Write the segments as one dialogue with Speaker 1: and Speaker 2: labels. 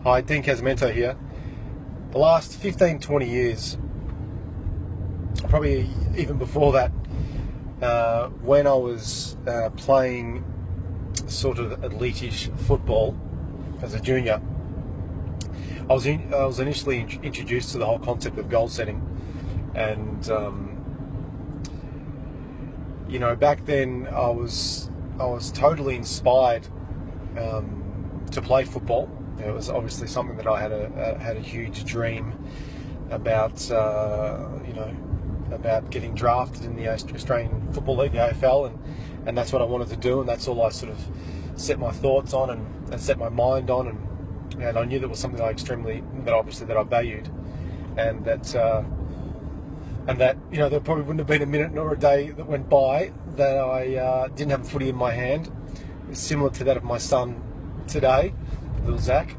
Speaker 1: Hi, Dean Casamento here. The last 15, 20 years, probably even before that, when I was playing sort of elite-ish football as a junior, I was initially introduced to the whole concept of goal setting. And, back then I was totally inspired to play football. It was obviously something that I had a huge dream about, about getting drafted in the Australian Football League, the AFL, and that's what I wanted to do, and that's all I sort of set my thoughts on and set my mind on, and I knew that was something that I valued, and that there probably wouldn't have been a minute nor a day that went by that I didn't have a footy in my hand. It's similar to that of my son today, little Zach.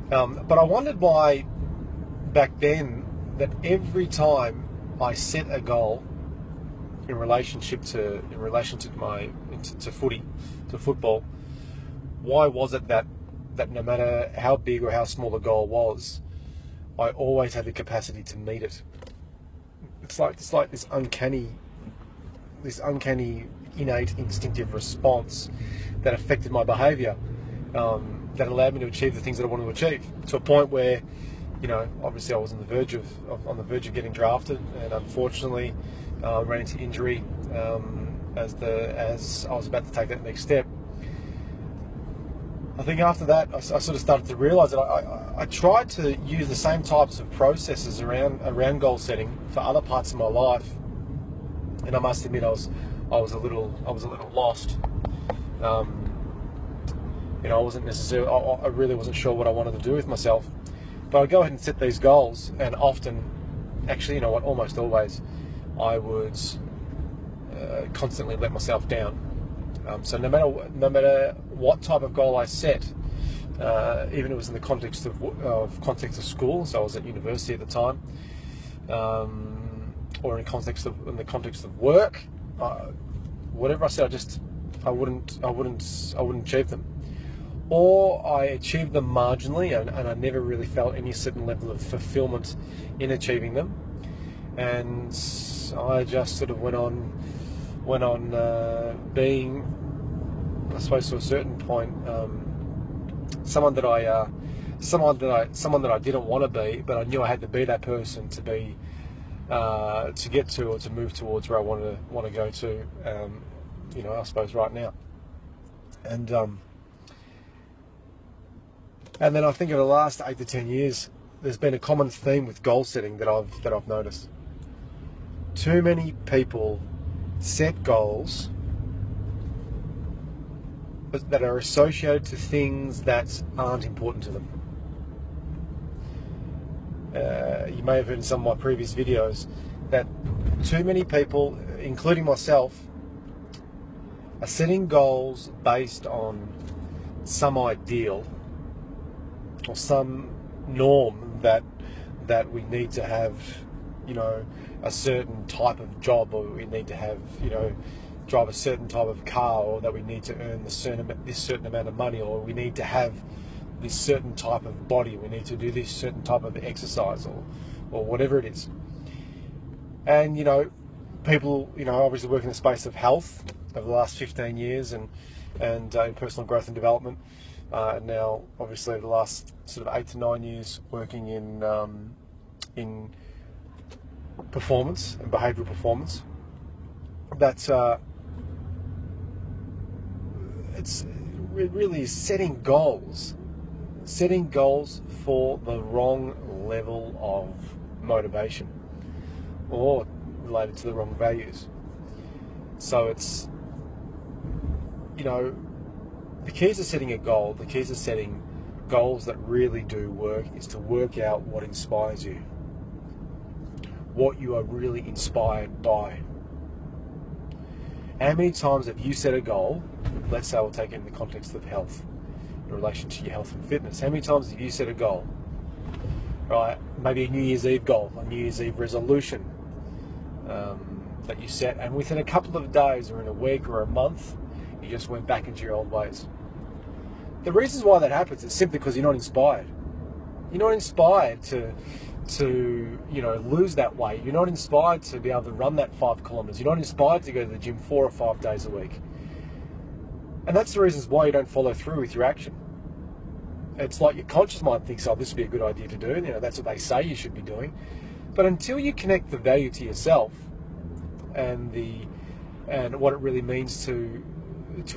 Speaker 1: But I wondered why back then that every time I set a goal in relation to football, why was it that no matter how big or how small the goal was, I always had the capacity to meet it? It's like this uncanny innate instinctive response that affected my behaviour, that allowed me to achieve the things that I wanted to achieve, to a point where, obviously I was on the verge of getting drafted, and unfortunately ran into injury as I was about to take that next step. I think after that, I sort of started to realise that I tried to use the same types of processes around goal setting for other parts of my life, and I must admit I was a little lost. I wasn't necessarily. I really wasn't sure what I wanted to do with myself. But I'd go ahead and set these goals, and often, actually, almost always, I would constantly let myself down. So no matter what type of goal I set, even if it was in the context of school, so I was at university at the time, or in the context of work, whatever I said, I wouldn't achieve them. Or I achieved them marginally, and I never really felt any certain level of fulfillment in achieving them, and I just sort of went on being, I suppose, to a certain point, someone that I didn't want to be, but I knew I had to be that person to get to, or to move towards where I want to go to. I suppose right now, and then I think over the last 8 to 10 years, there's been a common theme with goal setting that I've noticed. Too many people set goals that are associated to things that aren't important to them. You may have heard in some of my previous videos that too many people, including myself, are setting goals based on some ideal or some norm that we need to have, a certain type of job, or we need to have, drive a certain type of car, or that we need to earn this certain amount of money, or we need to have this certain type of body, we need to do this certain type of exercise, or whatever it is. And people obviously work in the space of health over the last 15 years and in personal growth and development, and now obviously over the last sort of 8 to 9 years working in performance and behavioural performance. That's it really is setting goals for the wrong level of motivation, or related to the wrong values. So it's, the keys to setting a goal, the keys to setting goals that really do work, is to work out what inspires you, what you are really inspired by. How many times have you set a goal? Let's say we'll take it in the context of health, in relation to your health and fitness. How many times have you set a goal? Right? Maybe a New Year's Eve goal, a New Year's Eve resolution that you set, and within a couple of days, or in a week or a month, you just went back into your old ways. The reasons why that happens is simply because you're not inspired. You're not inspired to lose that weight. You're not inspired to be able to run that 5 kilometers. You're not inspired to go to the gym 4 or 5 days a week. And that's the reasons why you don't follow through with your action. It's like your conscious mind thinks, oh, this would be a good idea to do. That's what they say you should be doing. But until you connect the value to yourself and what it really means to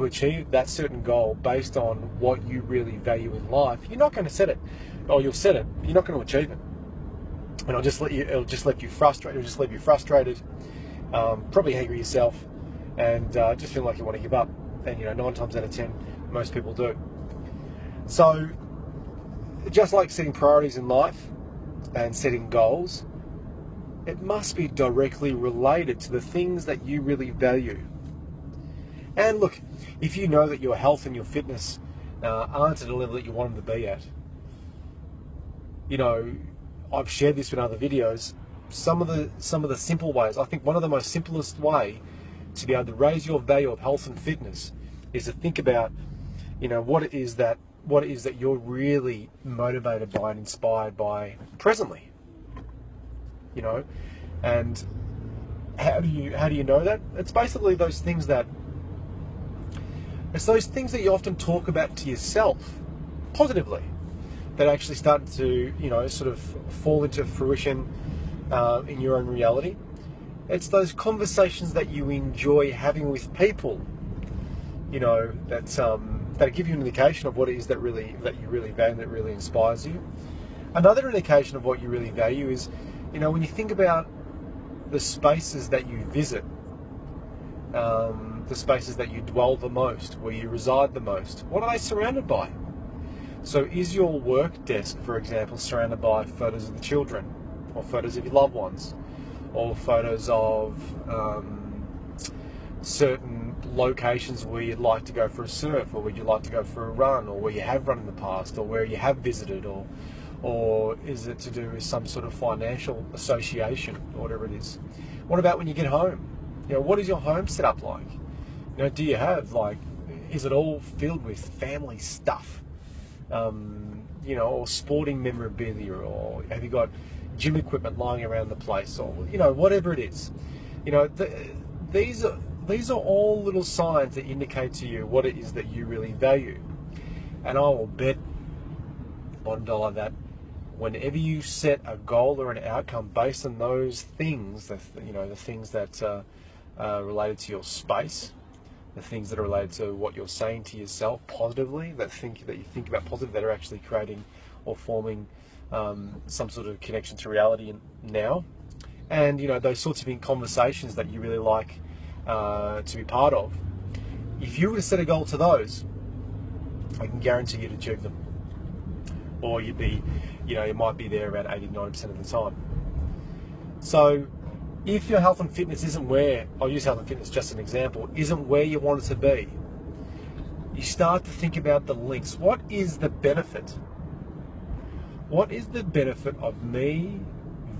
Speaker 1: achieve that certain goal based on what you really value in life, you're not going to set it. Or you'll set it, you're not going to achieve it. And it'll just leave you frustrated, probably angry yourself, and just feel like you want to give up. And 9 times out of 10, most people do. So, just like setting priorities in life and setting goals, it must be directly related to the things that you really value. And look, if you know that your health and your fitness aren't at a level that you want them to be at, I've shared this in other videos. Some of the simple ways. I think one of the most simplest way to be able to raise your value of health and fitness is to think about, what it is that you're really motivated by and inspired by presently. And how do you know that? It's basically those things that you often talk about to yourself positively, that actually start to, sort of fall into fruition in your own reality. It's those conversations that you enjoy having with people, that give you an indication of what it is that you really value, that really inspires you. Another indication of what you really value is, when you think about the spaces that you visit, the spaces that you dwell the most, where you reside the most, what are they surrounded by? So is your work desk, for example, surrounded by photos of the children, or photos of your loved ones, or photos of certain locations where you'd like to go for a surf, or where you'd like to go for a run, or where you have run in the past, or where you have visited, or is it to do with some sort of financial association, or whatever it is? What about when you get home? What is your home set up like? Do you have, is it all filled with family stuff? Or sporting memorabilia, or have you got gym equipment lying around the place, or whatever it is. These are all little signs that indicate to you what it is that you really value. And I will bet $1 that whenever you set a goal or an outcome based on those things, the things that are related to your space, the things that are related to what you're saying to yourself positively, that you think about positive, that are actually creating or forming some sort of connection to reality now, and those sorts of conversations that you really like to be part of. If you were to set a goal to those, I can guarantee you'd achieve them, or you might be there around 80-90% of the time. So if your health and fitness isn't where, I'll use health and fitness just an example, isn't where you want it to be, you start to think about the links. What is the benefit? What is the benefit of me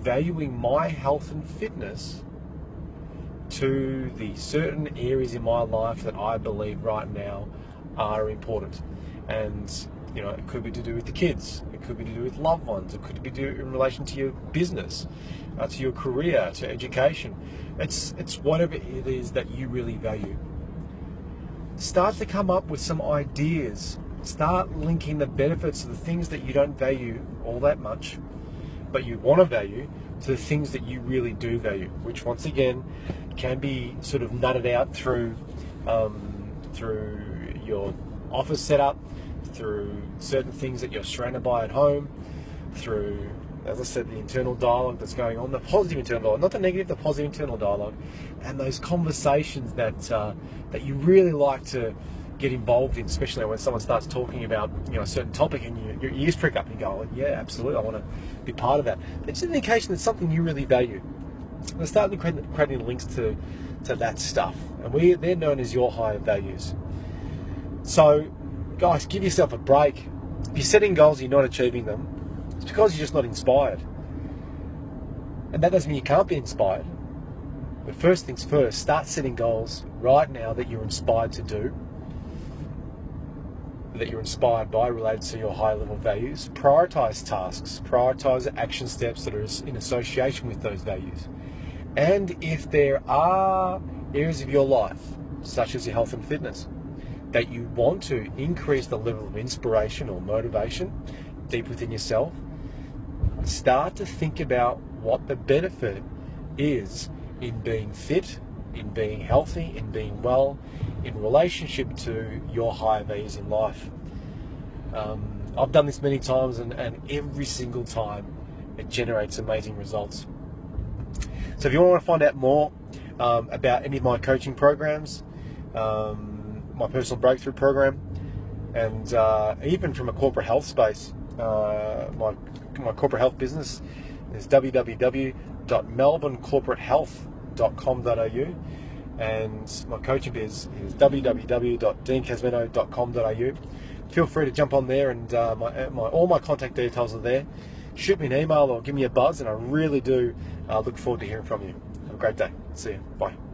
Speaker 1: valuing my health and fitness to the certain areas in my life that I believe right now are important? And it could be to do with the kids, it could be to do with loved ones, it could be in relation to your business, to your career, to education. It's whatever it is that you really value. Start to come up with some ideas. Start linking the benefits of the things that you don't value all that much, but you want to value, to the things that you really do value, which once again can be sort of nutted out through your office setup, through certain things that you're surrounded by at home, through, as I said, the internal dialogue that's going on, the positive internal dialogue, not the negative, the positive internal dialogue, and those conversations that you really like to get involved in, especially when someone starts talking about a certain topic and your ears prick up and you go, yeah, absolutely, I want to be part of that. It's an indication that something you really value. We're starting creating links to that stuff, and they're known as your higher values. So guys, give yourself a break. If you're setting goals and you're not achieving them, it's because you're just not inspired. And that doesn't mean you can't be inspired. But first things first, start setting goals right now that you're inspired to do. that you're inspired by related to your high level values. Prioritize tasks, prioritize action steps that are in association with those values. And if there are areas of your life, such as your health and fitness, that you want to increase the level of inspiration or motivation deep within yourself, start to think about what the benefit is in being fit, in being healthy, in being well, in relationship to your higher values in life. I've done this many times, and every single time it generates amazing results. So if you want to find out more about any of my coaching programs, my personal breakthrough program, and even from a corporate health space, my corporate health business is www.melbournecorporatehealth.com.au, and my coaching biz is www.deancasmeno.com.au. Feel free to jump on there, and all my contact details are there. Shoot me an email or give me a buzz, and I really do look forward to hearing from you. Have a great day. See you. Bye.